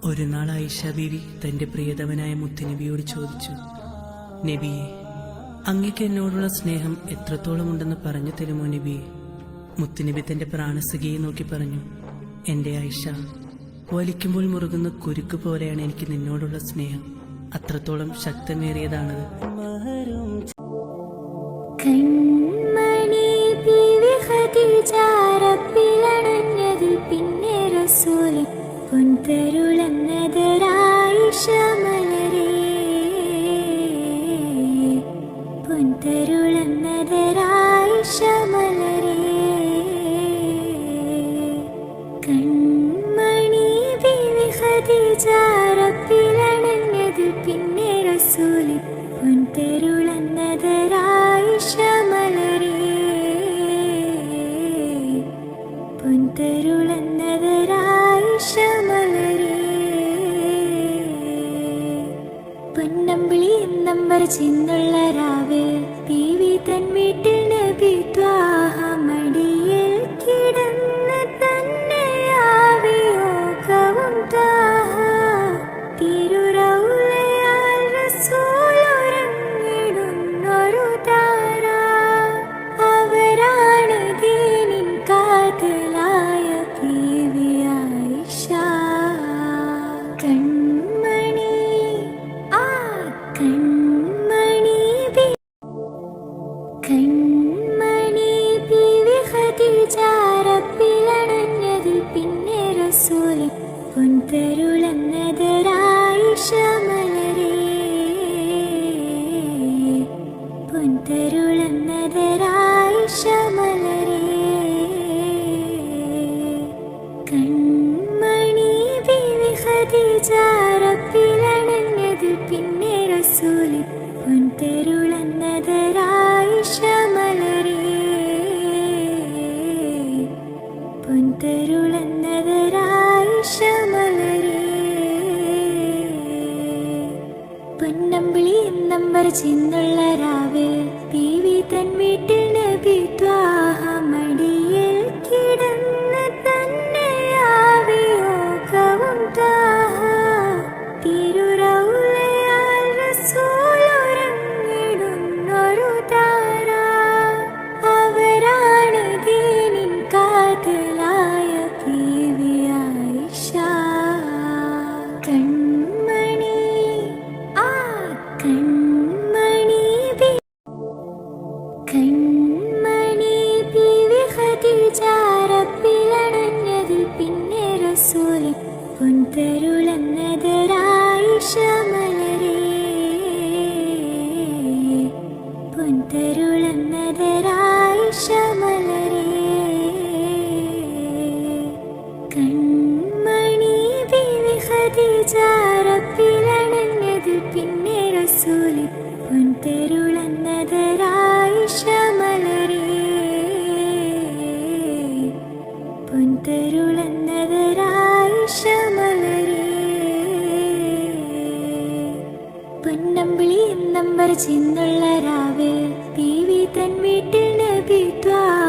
ഒരു നാൾ ആയിഷ ബീവി തന്റെ പ്രിയതമനായ മുത്തുനബിയോട് ചോദിച്ചു, നബിയെ, അങ്ങക്ക് എന്നോടുള്ള സ്നേഹം എത്രത്തോളം ഉണ്ടെന്ന് പറഞ്ഞു തരുമോ നബിയെ? മുത്തുനബി തന്റെ പ്രാണസഖിയെ നോക്കി പറഞ്ഞു, എന്റെ ആയിഷ, വലിക്കുമ്പോൾ മുറുകുന്ന കുരുക്ക് പോലെയാണ് എനിക്ക് നിന്നോടുള്ള സ്നേഹം. അത്രത്തോളം ശക്തമേറിയതാണത്. പിന്നെ റസൂല് പൊൻതരുളന്നതരായിഷ മലരേ, പൊൻതരുളന്നതരായിഷ മലരേ. കൺമണി ബീവി ഖദീജ റബ്ബിലണഞ്ഞതിൽ പിന്നെ റസൂല് പൊൻതരുളന്നതരായിഷ മലരേ, പൊൻതരുളന്നതരായിഷ മലരേ. പൊന്നമ്പിളി നമ്പർ ചിന്നുള്ള രാവ് ബീവി തൻ വീട്ടിൽ നബി ത്വാഹ മടിയിൽ കിടന്ന് തന്നെയാവിയോഗവും താഹ തിരുറൗലയാൽ റസൂലുറങ്ങിടുന്നൊരു താര. അവരാണ് ദീനിൻ കാതലായ ബീവി ആയിഷ. കൺമണി ആ കൺമണി കൺമണി ബീവി ഖദീജ റബ്ബിലണഞ്ഞതിൽ പിന്നെ റസൂല് പൊൻതരുളന്നതരായിഷ മലരേ, പൊൻതരുളന്നതരായിഷ മലരേ. കൺമണി ബീവി ഖദീജ റബ്ബിലണഞ്ഞതിൽ പിന്നെ റസൂല് പൊൻതരുളന്നതരായിഷ മലരേ, പൊൻതരുളന്നതരായിഷ മലരേ. പൊന്നമ്പിളി നമ്പർ ചിന്നുള്ള രാവ് ബീവി തൻ വീട്ടിൽ നബി ത്വാഹ മടിയിൽ കിടന്ന് തന്നെയാവിയോഗവും താഹ തിരുറൗലയാൽ റസൂലുറങ്ങിടുന്നൊരു താര. അവരാണ് ദീനിൻ കാതലായ ബീവി ആയിഷ. കൺമണി ആ കൺമണി കൺമണി ബീവി ഖദീജ റബ്ബിലണഞ്ഞതിൽ പിന്നെ റസൂല് പൊൻതരുളന്നതരായിഷ മലരേ, പൊൻതരുളന്നതരായിഷ മലരേ. കൺമണി ബീവി ഖദീജ റബ്ബിലണഞ്ഞതിൽ പിന്നെ റസൂല് പൊൻതരുളന്നതരായിഷ മലരേ, പൊൻതരുളന്നതരായിഷ മലരേ. പൊന്നമ്പിളി നമ്പർ ചിന്നുള്ള രാവ് ബീവി തൻ വീട്ടിൽ നബി ത്വാഹ